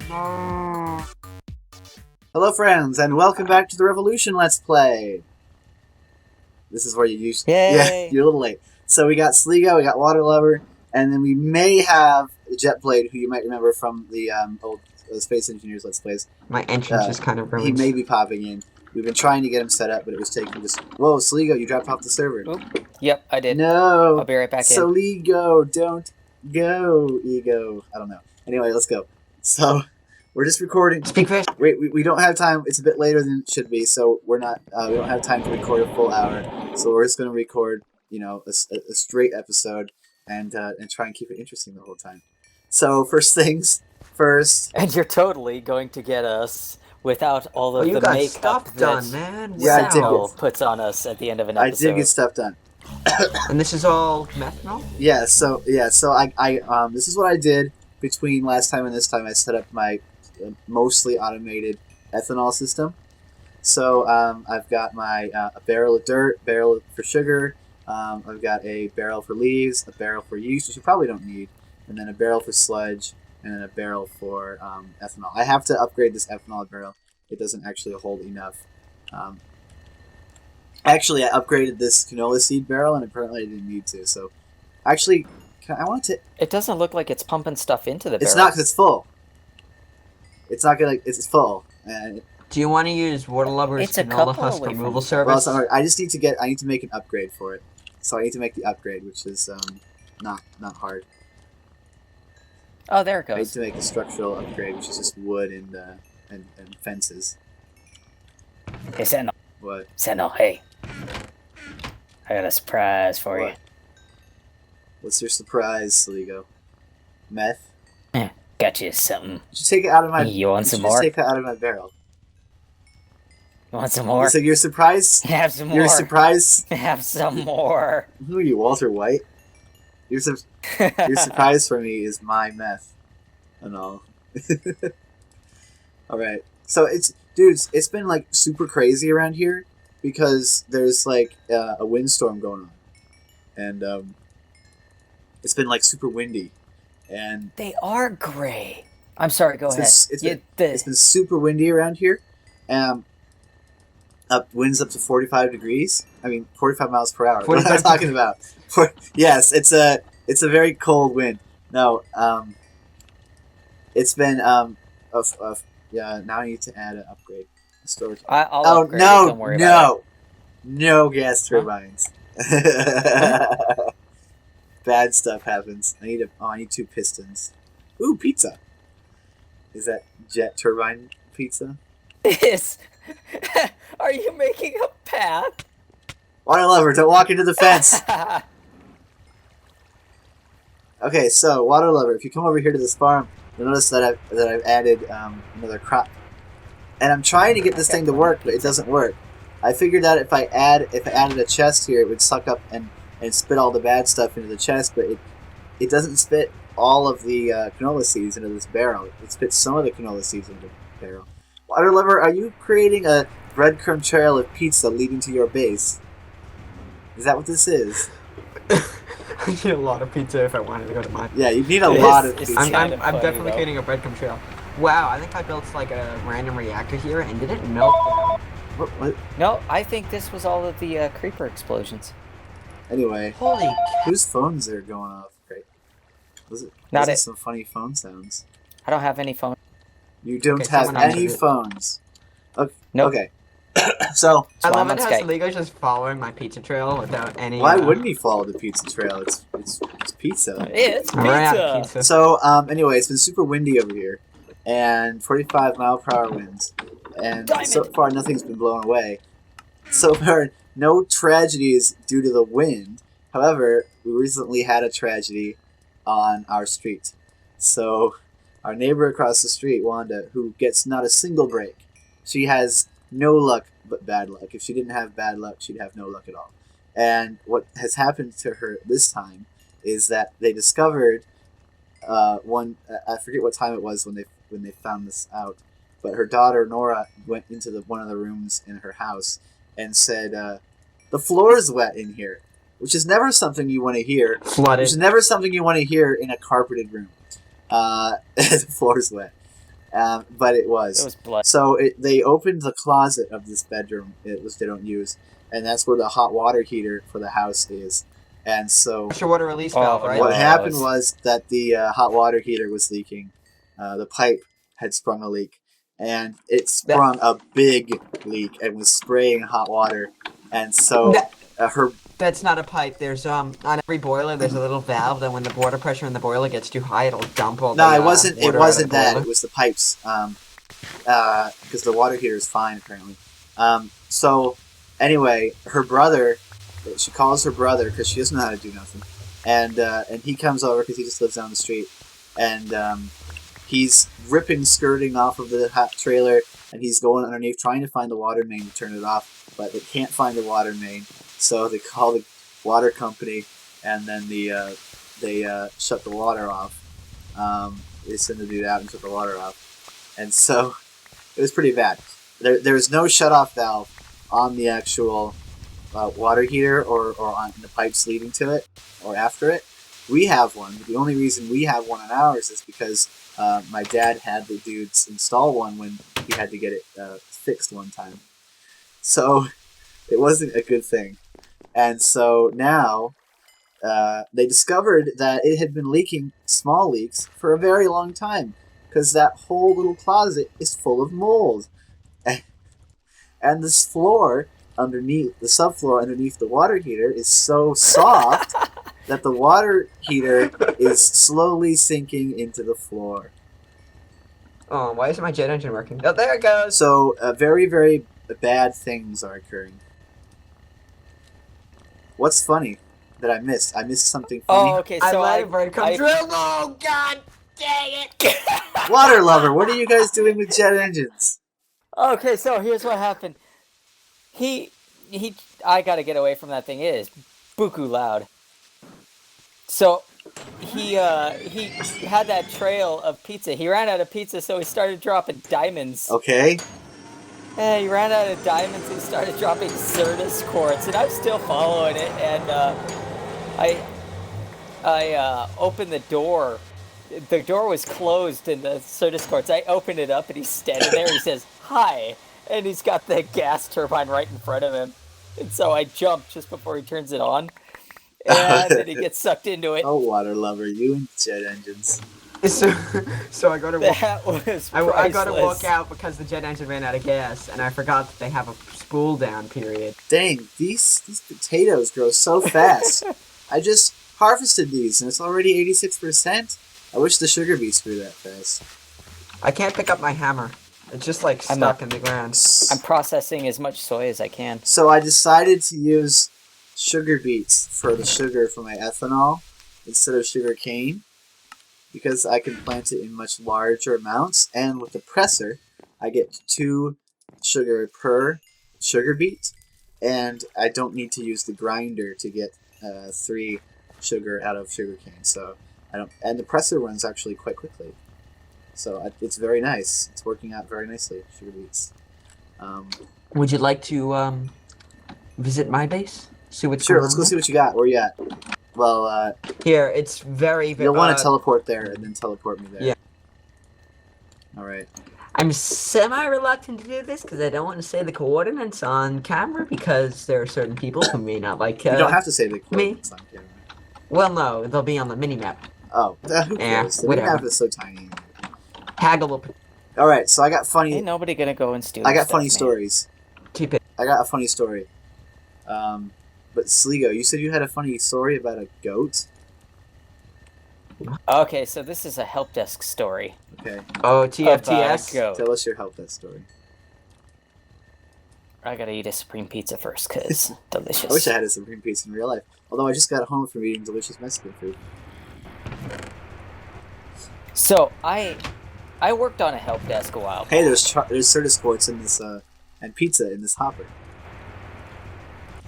Hello friends, and welcome back to the Revolution Let's Play. This is where you use... Yay! Yeah, you're a little late. So we got Solego, we got Waterlubber, and then we may have Jetblade, who you might remember from the old Space Engineers Let's Plays. My entrance is kind of ruined. He may be popping in. We've been trying to get him set up, but it was taking just... Whoa, Solego, you dropped off the server. Oop. Yep, I did. No! I'll be right back Solego, don't go, ego. I don't know. Anyway, let's go. So... We're just recording. Speak first. We don't have time. It's a bit later than it should be, so we're not. We don't have time to record a full hour. So we're just going to record, a straight episode and try and keep it interesting the whole time. So first things first. And you're totally going to get us without all of you the got makeup stuff done, man. Yeah, I did. Puts on us at the end of an episode. I did get stuff done. And this is all methanol? Yeah. So I this is what I did between last time and this time. I set up my mostly automated ethanol system. So I've got my a barrel of dirt, barrel for sugar. I've got a barrel for leaves, a barrel for yeast, which you probably don't need, and then a barrel for sludge, and then a barrel for ethanol. I have to upgrade this ethanol barrel. It doesn't actually hold enough. Actually, I upgraded this canola seed barrel, and apparently I didn't need to. So, actually, I want to... It doesn't look like it's pumping stuff into the barrel. It's not, because it's full. It's not gonna. It's full. And do you want to use Waterlubber's canola husk removal service? Well, I just need to get. I need to make an upgrade for it. So I need to make the upgrade, which is not hard. Oh, there it goes. I need to make a structural upgrade, which is just wood and fences. Hey, Sentinel. What? Sentinel, hey. I got a surprise for you. What's your surprise, Solego? Meth? Got you something. Did you take it out of my... You want some more? Just take it out of my barrel. You want some more? So you're surprised? Have some more. You're surprised? Have some more. Who are you, Walter White? Your surprise for me is my meth. And all. Alright. So dudes, it's been like super crazy around here because there's like a windstorm going on. And it's been like super windy. And they are gray. I'm sorry, go ahead. It's been super windy around here. Winds up to 45 degrees. I mean, 45 miles per hour. What am I talking about? Yes, it's a very cold wind. No, it's been yeah. Now I need to add an upgrade. Storage. I'll upgrade it, don't worry about it. No gas turbines. Bad stuff happens. I need 2 pistons. Ooh, pizza. Is that jet turbine pizza? Are you making a path? Waterlubber, don't walk into the fence. Okay, so Waterlubber, if you come over here to this farm, you'll notice that I've added another crop, and I'm trying to get this thing to work, but it doesn't work. I figured out if I added a chest here, it would suck up and spit all the bad stuff into the chest, but it doesn't spit all of the canola seeds into this barrel. It spits some of the canola seeds into the barrel. Waterlubber, are you creating a breadcrumb trail of pizza leading to your base? Is that what this is? I need a lot of pizza if I wanted to go to mine. Yeah, you need a lot of pizza. I'm definitely creating a breadcrumb trail. Wow, I think I built like a random reactor here and did it melt down. What? No, I think this was all of the creeper explosions. Anyway, holy, whose phones are going off? Great. Was it some funny phone sounds? I don't have any phone. You don't have any phones. Okay. Nope. Okay. So I love it how Solego's just following my pizza trail without any. Why wouldn't he follow the pizza trail? It's pizza. It's pizza. So anyway, it's been super windy over here, and 45-mile-per-hour winds, and so far nothing's been blown away. So far, no tragedies due to the wind. However, we recently had a tragedy on our street. So our neighbor across the street, Wanda, who gets not a single break, she has no luck but bad luck. If she didn't have bad luck, she'd have no luck at all. And what has happened to her this time is that they discovered I forget what time it was when they found this out, but her daughter Nora went into one of the rooms in her house and said, "The floor is wet in here," which is never something you want to hear. Flooded. Which is never something you want to hear in a carpeted room. The floor is wet. but it was. It was blood. So they opened the closet of this bedroom, which they don't use, and that's where the hot water heater for the house is. And so Pressure water release valve, right? what no. happened was that the hot water heater was leaking. The pipe had sprung a leak, and it sprung a big leak and was spraying hot water. And so That's not a pipe. There's on every boiler there's a little valve that when the water pressure in the boiler gets too high, it'll dump all the No, it wasn't. It wasn't that. boiler. It was the pipes. Because the water heater is fine apparently. So anyway, her brother. She calls her brother because she doesn't know how to do nothing, and he comes over because he just lives down the street, and he's skirting off of the hot trailer, and he's going underneath trying to find the water main to turn it off, but they can't find the water main, so they call the water company, and then they shut the water off. They send the dude out and shut the water off, and so it was pretty bad. There's no shut-off valve on the actual water heater or on the pipes leading to it or after it. We have one. The only reason we have one on ours is because my dad had the dudes install one when he had to get it fixed one time. So it wasn't a good thing. And so now they discovered that it had been leaking small leaks for a very long time because that whole little closet is full of mold. And this floor underneath, the subfloor underneath the water heater is so soft that the water heater is slowly sinking into the floor. Oh, why isn't my jet engine working? Oh, there it goes! So, very, very bad things are occurring. What's funny that I missed? I missed something funny. Oh, okay, so I let a bird come through. Oh, God dang it! Waterlubber, what are you guys doing with jet engines? Okay, so here's what happened. I gotta get away from that thing. It is buku loud. So he had that trail of pizza. He ran out of pizza, so he started dropping diamonds. Okay. And he ran out of diamonds and started dropping Certus quartz, and I'm still following it. And I opened the door. The door was closed in the Certus quartz. I opened it up, and he's standing there. He says, "Hi." And he's got the gas turbine right in front of him. And so I jump just before he turns it on. And then he gets sucked into it. Oh, Waterlubber, you and jet engines. So I gotta walk. That was I gotta walk out because the jet engine ran out of gas, and I forgot that they have a spool down period. Dang, these potatoes grow so fast. I just harvested these, and it's already 86%. I wish the sugar beets grew that fast. I can't pick up my hammer. It's just like stuck in the ground. I'm processing as much soy as I can. So I decided to use sugar beets for the sugar for my ethanol instead of sugar cane because I can plant it in much larger amounts, and with the presser I get 2 sugar per sugar beet, and I don't need to use the grinder to get 3 sugar out of sugar cane. So I don't, and the presser runs actually quite quickly. So it's very nice. It's working out very nicely, sugar beets. Would you like to visit my base? See what's Sure, going let's on go see what you got. Where you at? Well, here. It's very. you'll want to teleport there and then teleport me there. Yeah. All right. I'm semi-reluctant to do this because I don't want to say the coordinates on camera because there are certain people who may not like. You don't have to say the coordinates on camera. Well, no, they'll be on the mini-map. Oh, who cares? The map is so tiny. Haggle will... All right, so I got funny. Ain't nobody gonna go and steal. I got stuff, funny man. stories. Keep it. I got a funny story. But Solego, you said you had a funny story about a goat. Okay, so this is a help desk story. Okay. Oh, About a TFTS. goat. Tell us your help desk story. I gotta eat a supreme pizza first, cause delicious. I wish I had a supreme pizza in real life. Although I just got home from eating delicious Mexican food. So I worked on a help desk a while back. Hey, there's Certus quartz in this and pizza in this hopper.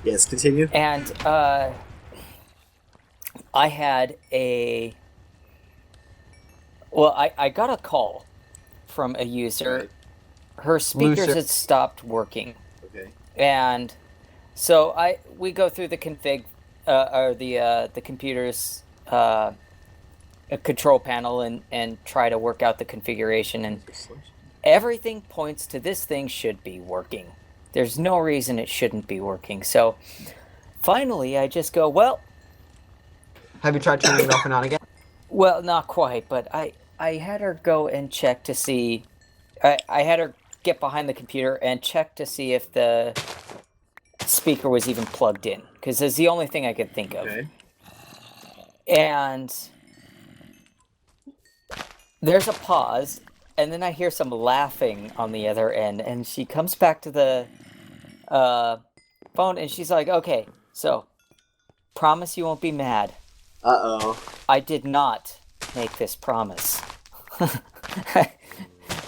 Yes, continue. And I had a... Well, I got a call from a user. Right. Her speakers Loser. had stopped working. Okay. And so we go through the config, or the computer's a control panel and try to work out the configuration, and everything points to this thing should be working. There's no reason it shouldn't be working. So finally, I just go, well... Have you tried turning it off and on again? Well, not quite, but I had her go and check to see... I had her get behind the computer and check to see if the speaker was even plugged in, because it's the only thing I could think of. Okay. And there's a pause, and then I hear some laughing on the other end, and she comes back to the phone, and she's like, okay, so, promise you won't be mad. Uh-oh. I did not make this promise.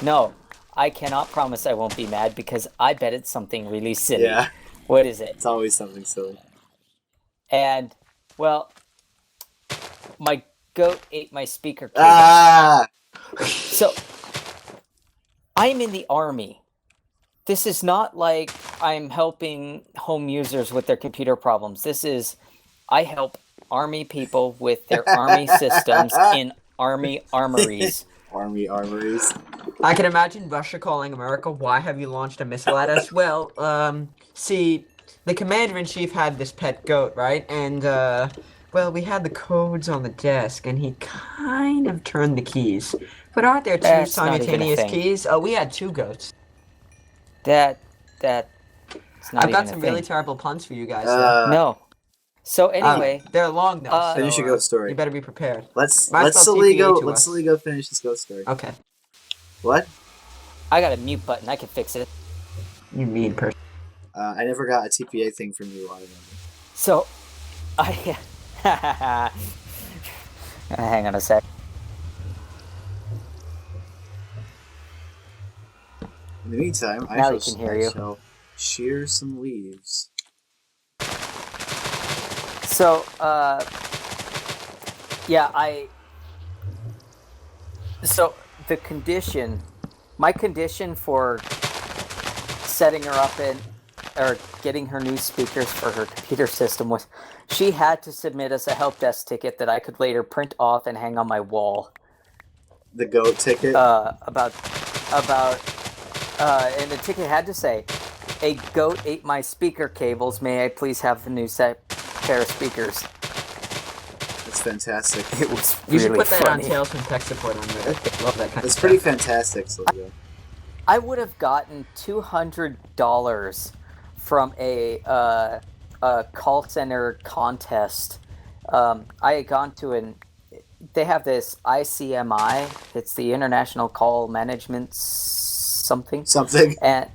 No, I cannot promise I won't be mad, because I bet it's something really silly. Yeah. What is it? It's always something silly. And, well, my goat ate my speaker cable. Ah! So, I'm in the army. This is not like I'm helping home users with their computer problems. This is, I help army people with their army systems in army armories. Army armories. I can imagine Russia calling America, why have you launched a missile at us? Well, see, the commander-in-chief had this pet goat, right? And, well, we had the codes on the desk, and he kind of turned the keys. But aren't there two That's not even a simultaneous thing. keys? Oh, we had two goats. It's not I've got even some a really thing. terrible puns for you guys. though. No. So anyway, They're long, though, so, Finish your goat story. you better be prepared. Let's Might spell Solego TPA to us. finish this ghost story. Okay. What? I got a mute button. I can fix it. You mean person. I never got a TPA thing from you, I remember. So, I... Hang on a sec. In the meantime, Now I they can hear you. shall shear some leaves. So, yeah, So, the condition... My condition for setting her up or getting her new speakers for her computer system was she had to submit us a help desk ticket that I could later print off and hang on my wall. The goat ticket? And the ticket had to say, a goat ate my speaker cables. May I please have the new pair of speakers? That's fantastic. It was You really should put that funny. on Tales from Tech Support on Reddit. Love that kind That's of pretty stuff. fantastic, Solego. I would have gotten $200 from a call center contest. I had gone to they have this ICMI. It's the International Call Management something and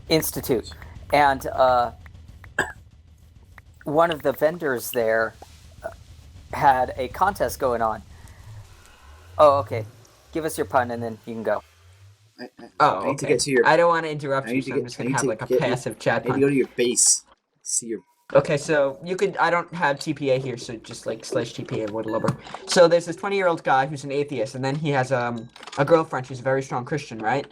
Institute, and one of the vendors there had a contest going on. Oh, okay. Give us your pun and then you can go. Oh, I need to okay. get to your... I don't want to interrupt I you, need so to I'm get- just I going need to have to like a get your- passive chat I need to pun. go to your base. See your... Okay, so you could. I don't have TPA here, so just like /TPA Waterlubber. So there's this 20-year-old guy who's an atheist, and then he has a girlfriend. She's a very strong Christian, right?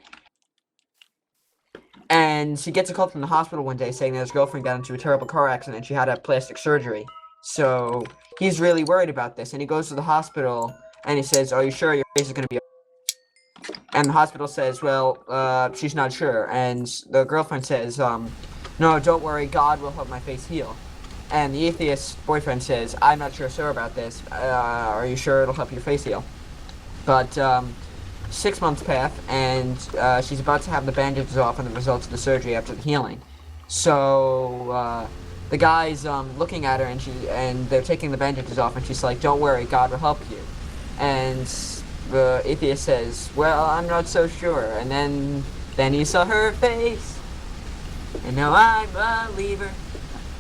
And she gets a call from the hospital one day saying that his girlfriend got into a terrible car accident and she had to have plastic surgery. So he's really worried about this, and he goes to the hospital and he says, "Are you sure your face is going to be okay?" And the hospital says, "Well, she's not sure." And the girlfriend says, "No, don't worry, God will help my face heal." And the atheist boyfriend says, "I'm not sure about this. Are you sure it'll help your face heal?" But 6 months pass, and she's about to have the bandages off and the results of the surgery after the healing. So the guy's looking at her, and they're taking the bandages off, and she's like, "Don't worry, God will help you." And the atheist says, "Well, I'm not so sure." And then he saw her face, and now I'm a believer.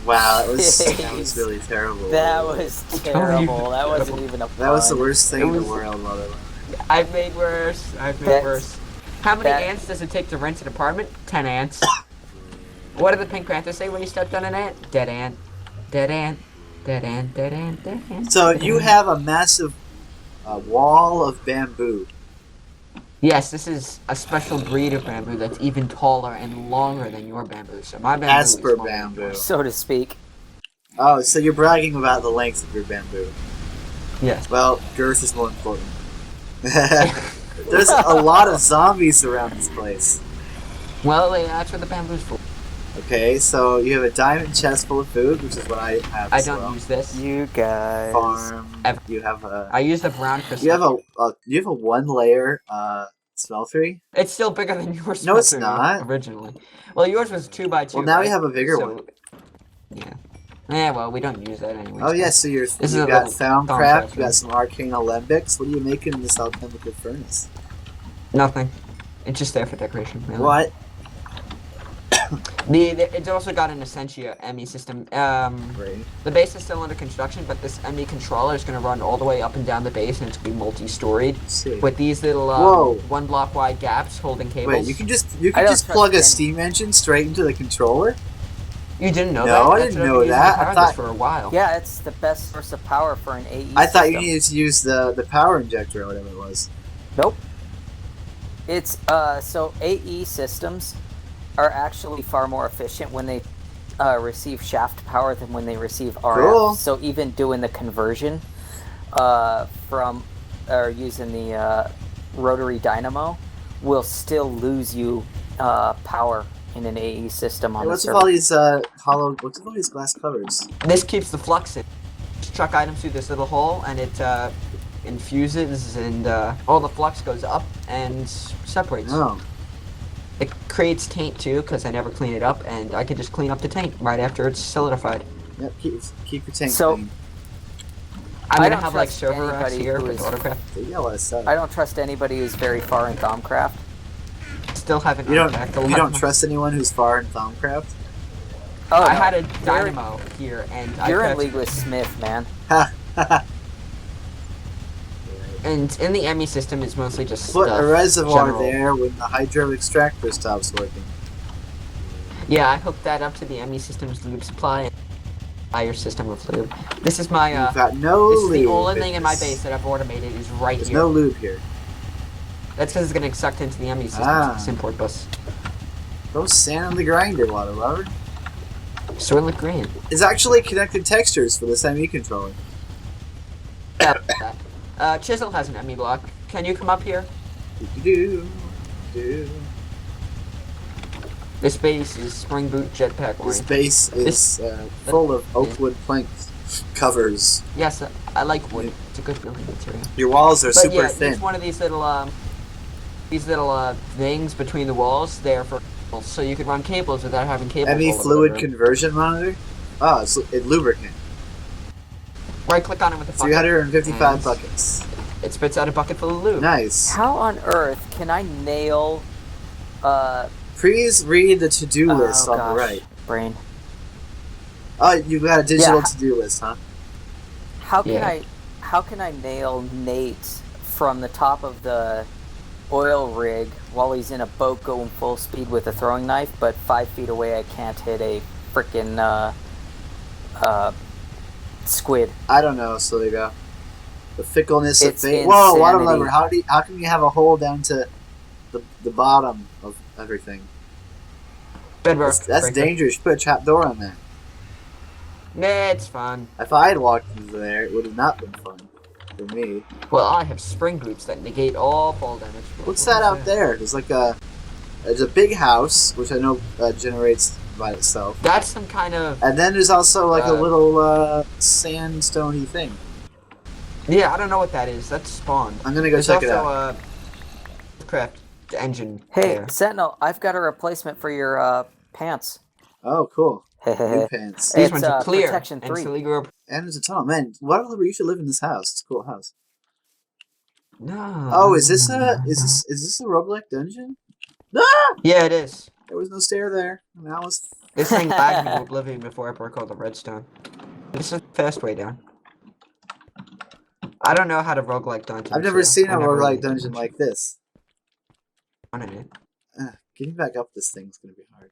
Wow, that was really terrible. That was terrible. That wasn't even a pun. That was the worst thing in the was- world, mother. I've made worse. That's- How many that- ants does it take to rent an apartment? 10 ants. What did the Pink Panther say when he stepped on an ant? Dead ant. Dead ant. Dead ant. Dead ant. Dead ant. So dead you ant. have a massive wall of bamboo. Yes, this is a special breed of bamboo that's even taller and longer than your bamboo. So my bamboo is Asper smaller than bamboo. yours. So to speak. Oh, so you're bragging about the length of your bamboo. Yes. Well, girth is more important. There's a lot of zombies around this place. Well, that's what the bamboo's for. Okay, so you have a diamond chest full of food, which is what I have. I don't use this. You guys. Farm. Ever. You have a. I use the brown crystal. You have a 1-layer smeltery. It's still bigger than yours. No, it's not. Originally. Well, yours was 2x2. Well, now right? we have a bigger one. Yeah. Yeah, well, we don't use that anyway. Oh yeah, so you got Thaumcraft, you got some arcane alembics. What are you making in this alchemical furnace? Nothing. It's just there for decoration. Really. What? It's also got an Essentia ME system. Great. The base is still under construction, but this ME controller is going to run all the way up and down the base, and it's going to be multi-storied with these little 1 block wide gaps holding cables. Wait, you can just plug a steam engine straight into the controller? You didn't know that? No, I didn't know that. I thought for a while. Yeah, it's the best source of power for an AE I thought system. you needed to use the power injector or whatever it was. Nope. It's so AE systems are actually far more efficient when they receive shaft power than when they receive RF. Cool. So even doing the conversion from or using the rotary dynamo will still lose you power in an AE system on the What's with server. all these what's with all these glass covers? This keeps the flux in. Just chuck items through this little hole, and it infuses, and all the flux goes up and separates. Oh. It creates taint too, because I never clean it up, and I can just clean up the taint right after it's solidified. Yep, keep your tank So- clean. I'm I gonna don't have like trust server racks anybody here who with is- autocraft. They got a lot of stuff. I don't trust anybody who's very far in Thaumcraft. Still haven't You unpacked a lot don't of my- trust anyone who's far in Thaumcraft? Oh, I no. had a You're- dynamo here, and You're I in league with Smith, man. Ha! and in the ME system, it's mostly just Put stuff, a reservoir general. there when the hydro extractor stops working. Yeah, I hooked that up to the ME system's lube supply and fire system of lube. This is my You've got no this is lube. the only thing in my this. base that I've automated is right There's here. no lube here. That's because it's getting sucked into the ME system, this import bus. Throw sand on the grinder, Waterlubber. So it look green. It's actually connected textures for this ME controller. Yeah. Chisel has an ME block. Can you come up here? Do. This base is spring boot jetpack This oriented. base is full of oakwood plank covers. Yes, I like wood. It's a good building material. Your walls are But super yeah, thin. it's one of these little things between the walls there for so you can run cables without having cables. ME all over fluid the room. conversion monitor. Oh, it's lubricant. Right click on it with the bucket. 355 and buckets. It spits out a bucket full of lube. Nice. How on earth can I nail Please read the to-do list on the right. brain. Oh, you've got a digital Yeah. to-do list, huh? How can Yeah. how can I nail Nate from the top of the oil rig while he's in a boat going full speed with a throwing knife, but 5 feet away I can't hit a frickin' squid? I don't know, Solego. The fickleness of It's fate. Whoa, insanity. Waterlubber, how can you have a hole down to the bottom of everything? Bedrock. That's breaker. dangerous. You put a trap door on that. Nah, it's fun. If I had walked into there, it would have not been fun for me. Well, I have spring boots that negate all fall damage. What's that out there? There's a big house, which I know generates by itself. That's some kind of. And then there's also like a Uh, little sandstone-y thing. Yeah, I don't know what that is. That's spawn. I'm gonna go There's check it also out. a craft engine. Hey, there. Sentinel, I've got a replacement for your pants. Oh, cool. New It's pants. These ones are clear. Protection and 3. Solego. And there's a tunnel. Man, Waterlubber, you should live in this house. It's a cool house. No. Oh, is this a roguelike dungeon? Ah! Yeah, it is. There was no stair there. Now it's This thing lagged me to oblivion before I broke all the redstone. This is the fast way down. I don't know how to roguelike dungeon. I've never seen a I never roguelike really dungeon like this. wanted it. Getting back up this thing's gonna be hard.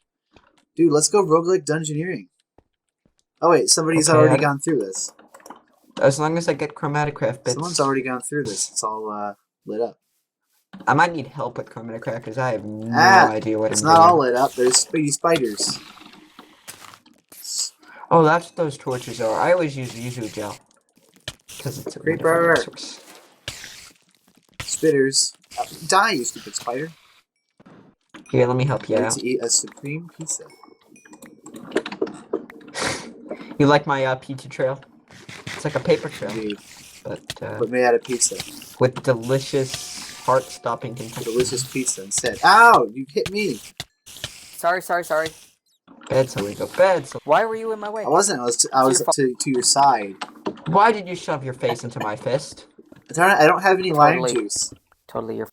Dude, let's go roguelike dungeoneering. Oh wait, somebody's Okay, already gone through this. As long as I get chromatograph bits. Someone's already gone through this. It's all lit up. I might need help with chromatograph because I have no Ah, idea what It's I'm not doing. all lit up. There's speedy spiders. Oh, that's what those torches are. I always use Yuzu gel. Because it's a Creeper. wonderful resource. Spitters. Die, you stupid spider. Here, let me help you Ready out. to eat a supreme pizza. You like my pizza trail? It's like a paper trail, Indeed. but Made out of pizza. with delicious, heart-stopping contentment. Delicious pizza instead. Ow! You hit me! Sorry. Bed, Solego, bed, Solego. Why were you in my way? I wasn't. I was to your side. Why did you shove your face into my fist? I don't have any lime Totally. juice. Totally your.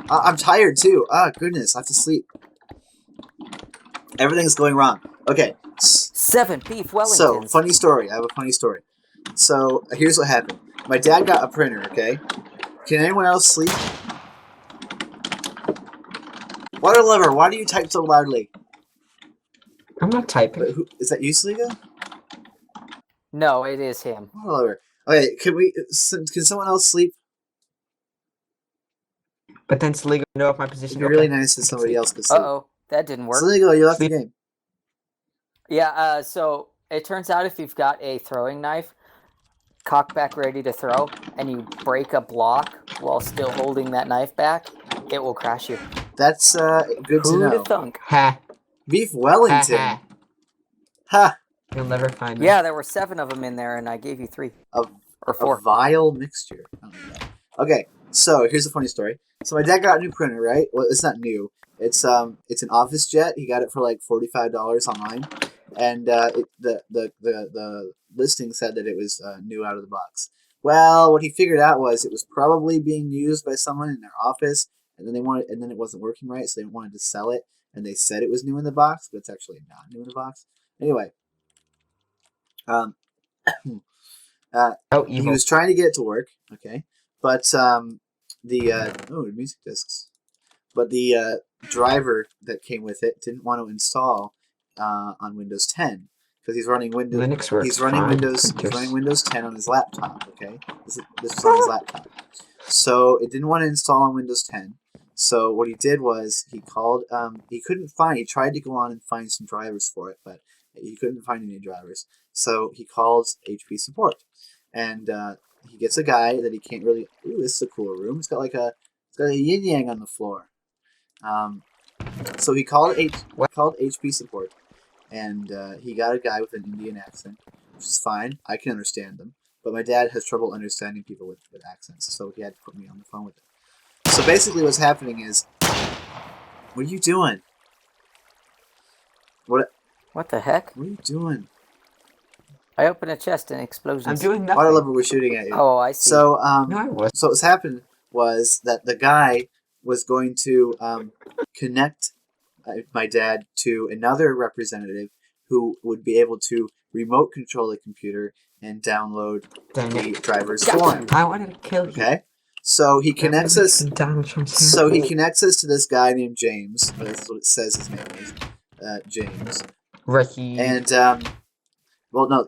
I'm tired too. Ah, goodness. I have to sleep. Everything's going wrong. Okay. 7 beef Wellingtons. So, funny story. I have a funny story. So, here's what happened. My dad got a printer, okay? Can anyone else sleep? Waterlubber, why do you type so loudly? I'm not typing. Wait, is that you, Solego? No, it is him. Waterlubber. Okay, can someone else sleep? But then Solego know if my It'd position. be really nice if somebody else could sleep. Uh-oh. That didn't work. Solego, you left the Sleep. game. Yeah, so it turns out if you've got a throwing knife, cocked back ready to throw, and you break a block while still holding that knife back, it will crash you. That's good to Who'd know. have thunk? Ha. Beef Wellington. Ha. Ha! You'll never find me. Yeah, there were 7 of them in there, and I gave you 3. Of Or 4. A vile mixture. I don't know. Okay, so here's a funny story. So my dad got a new printer, right? Well, it's not new. It's an Office Jet. He got it for like $45 online, and the listing said that it was new out of the box. Well, what he figured out was it was probably being used by someone in their office, and then it wasn't working right, so they wanted to sell it, and they said it was new in the box, but it's actually not new in the box. Anyway, he Evil. was trying to get it to work, okay, but the music discs, but the driver that came with it didn't want to install on Windows 10 because he's running Windows. Linux works He's running fine. Windows. He's running Windows 10 on his laptop. Okay, this was on his laptop, so it didn't want to install on Windows 10. So what he did was he called. He couldn't find. He tried to go on and find some drivers for it, but he couldn't find any drivers. So he calls HP support, and he gets a guy that he can't really. Ooh, this is a cool room. It's got a yin yang on the floor. So he called HP support, and he got a guy with an Indian accent, which is fine. I can understand them, but my dad has trouble understanding people with accents, so he had to put me on the phone with him. So basically, what's happening is, what are you doing? What the heck? What are you doing? I opened a chest and explosions. I'm doing nothing. Waterlubber was shooting at you. Oh, I see. So No, I wasn't. so what's happened was that the guy was going to connect my dad to another representative who would be able to remote control the computer and download Dang the it. driver's form. I wanted to kill you. Okay, so he connects us. Donald Trump's So he connects us to this guy named James. Or that's what it says his name is, James. Ricky. And well, no,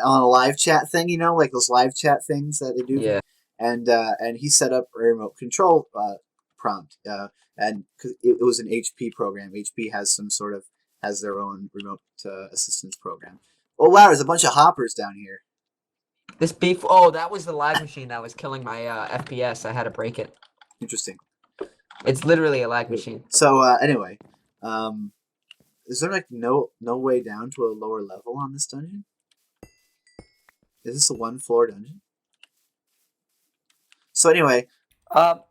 on a live chat thing, you know, like those live chat things that they do. Yeah. And he set up a remote control prompt, and because it was an HP program. HP has their own remote assistance program. Oh wow, there's a bunch of hoppers down here. This beef. Oh, that was the lag machine that was killing my FPS. I had to break it. Interesting. It's literally a lag machine. So anyway, is there like no way down to a lower level on this dungeon? Is this a 1-floor dungeon? So anyway,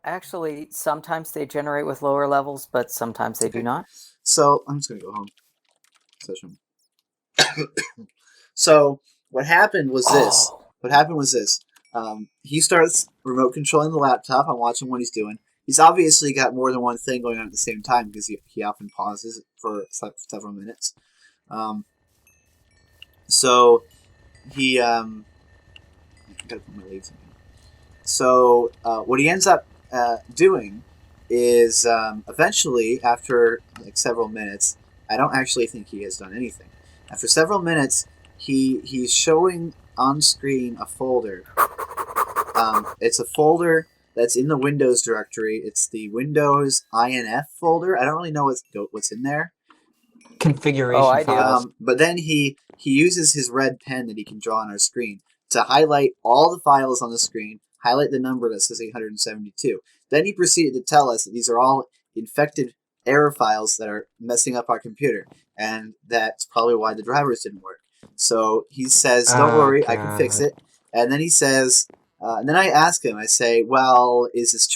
Actually, sometimes they generate with lower levels, but sometimes they do not. so I'm just gonna go home. Session. So what happened was this. Oh. What happened was this. He starts remote controlling the laptop. I'm watching what he's doing. He's obviously got more than one thing going on at the same time because he often pauses for several minutes. So he I gotta put my leaves in. So what he ends up doing is eventually, after like several minutes, I don't actually think he has done anything. After several minutes, he's showing on screen a folder. It's a folder that's in the Windows directory. It's the Windows INF folder. I don't really know what's in there. Configuration Oh, I do. files. But then he uses his red pen that he can draw on our screen to highlight all the files on the screen, highlight the number that says 872. Then he proceeded to tell us that these are all infected error files that are messing up our computer, and that's probably why the drivers didn't work. So he says, don't worry, I can fix it. And then he says, and then I ask him, I say, well, is it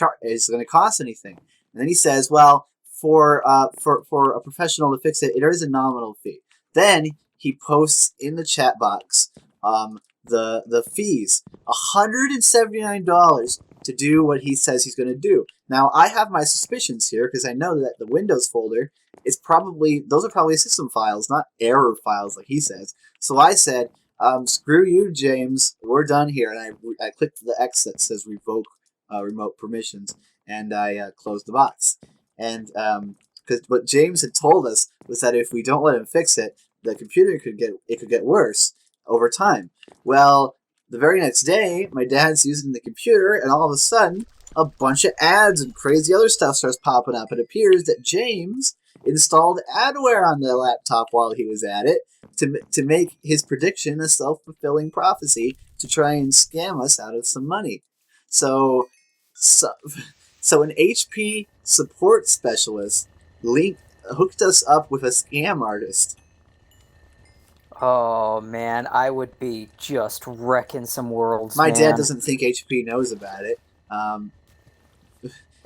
going to cost anything? And then he says, well, for a professional to fix it, it is a nominal fee. Then he posts in the chat box the fees, $179 to do what he says he's going to do. Now, I have my suspicions here because I know that the Windows folder is those are probably system files, not error files like he says. So I said, screw you, James, we're done here. And I clicked the X that says revoke remote permissions, and I closed the box. And because what James had told us was that if we don't let him fix it, the computer could get worse over time. Well, the very next day, my dad's using the computer, and all of a sudden, a bunch of ads and crazy other stuff starts popping up. It appears that James installed adware on the laptop while he was at it to make his prediction a self-fulfilling prophecy to try and scam us out of some money. So an HP support specialist hooked us up with a scam artist. Oh, man, I would be just wrecking some worlds, My man. dad doesn't think HP knows about it.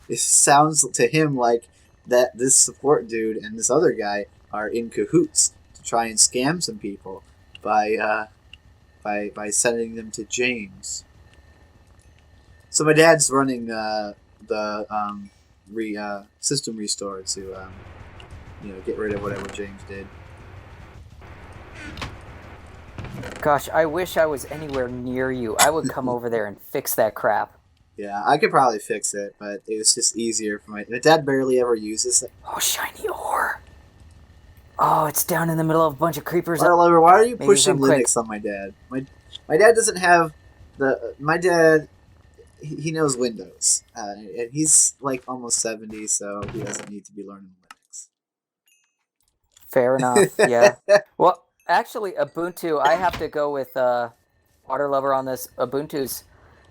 It sounds to him like that this support dude and this other guy are in cahoots to try and scam some people by sending them to James. So my dad's running the system restore to get rid of whatever James did. Gosh, I wish I was anywhere near you. I would come over there and fix that crap. Yeah, I could probably fix it, but it was just easier for my dad barely ever uses it. Oh, shiny ore. Oh, it's down in the middle of a bunch of creepers. Waterlubber, why are you Maybe pushing some quick. Linux on my dad? My dad doesn't have my dad. He knows Windows, and he's like almost 70, so he doesn't need to be learning Linux. Fair enough, yeah. Well, actually, Ubuntu, I have to go with Waterlubber on this. Ubuntu's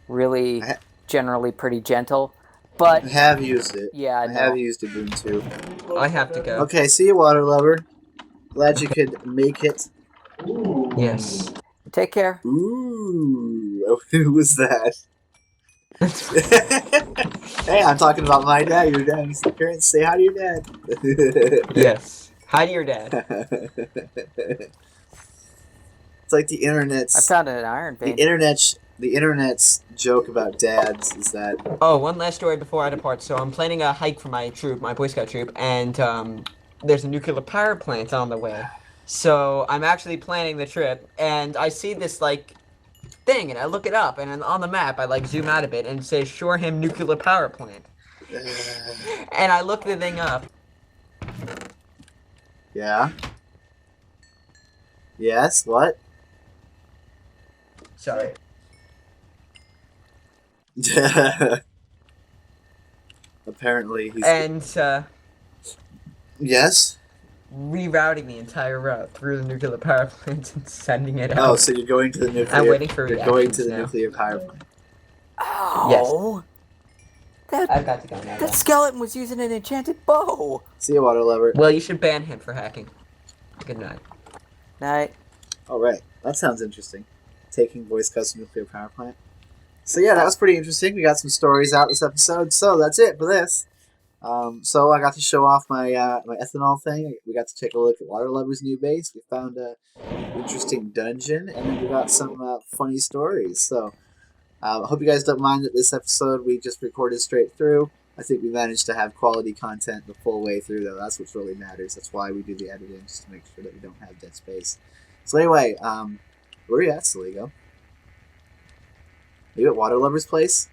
really generally pretty gentle, but... I have used it. Yeah, I have used Ubuntu. I have to go. Okay, see you, Waterlubber. Glad you could make it. Yes. Take care. Ooh, who was that? Hey, I'm talking about my dad. Your dad's parents. Say hi to your dad. Yes. Hi to your dad. It's like the internet's. I found an iron vein. The internet's joke about dads is that. Oh, one last story before I depart. So I'm planning a hike for my troop, my Boy Scout troop, and there's a nuclear power plant on the way. So I'm actually planning the trip, and I see this thing, and I look it up, and on the map I zoom out a bit, and it says Shoreham Nuclear Power Plant. And I look the thing up. Yeah. Yes. What? Sorry. Apparently he's. And Yes. rerouting the entire route through the nuclear power plant and sending it out. Oh, so you're going to the nuclear. I'm waiting for You're going reactions to the now. nuclear power plant. Oh! I've got to go now. That skeleton was using an enchanted bow! See you, Waterlubber. Well, you should ban him for hacking. Good night. Night. All right, that sounds interesting. Taking voice cuts from nuclear power plant. So yeah, that was pretty interesting. We got some stories out this episode. So that's it for this. So I got to show off my my ethanol thing. We got to take a look at Waterlubber's new base. We found a interesting dungeon, and then we got some funny stories. So I hope you guys don't mind that this episode we just recorded straight through. I think we managed to have quality content the full way through, though. That's what really matters. That's why we do the editing, just to make sure that we don't have dead space. So anyway, where are you at, Solego? Are you at Waterlubber's place?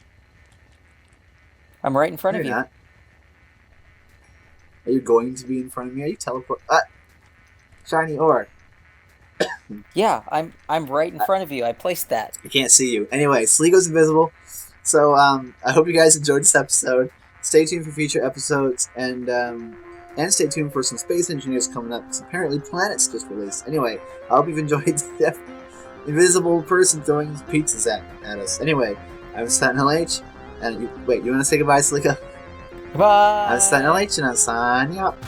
I'm right in front No, of you. you're not. Are you going to be in front of me? Are you teleport? Shiny ore. Yeah, I'm right in front of you. I placed that. I can't see you. Anyway, Solego's invisible. So I hope you guys enjoyed this episode. Stay tuned for future episodes, and stay tuned for some Space Engineers coming up, because apparently Planets just released. Anyway, I hope you've enjoyed invisible person throwing pizzas at us. Anyway, I'm SentinalH, and you want to say goodbye, Solego? Bye. I'm SentinalH, and I'm signing up.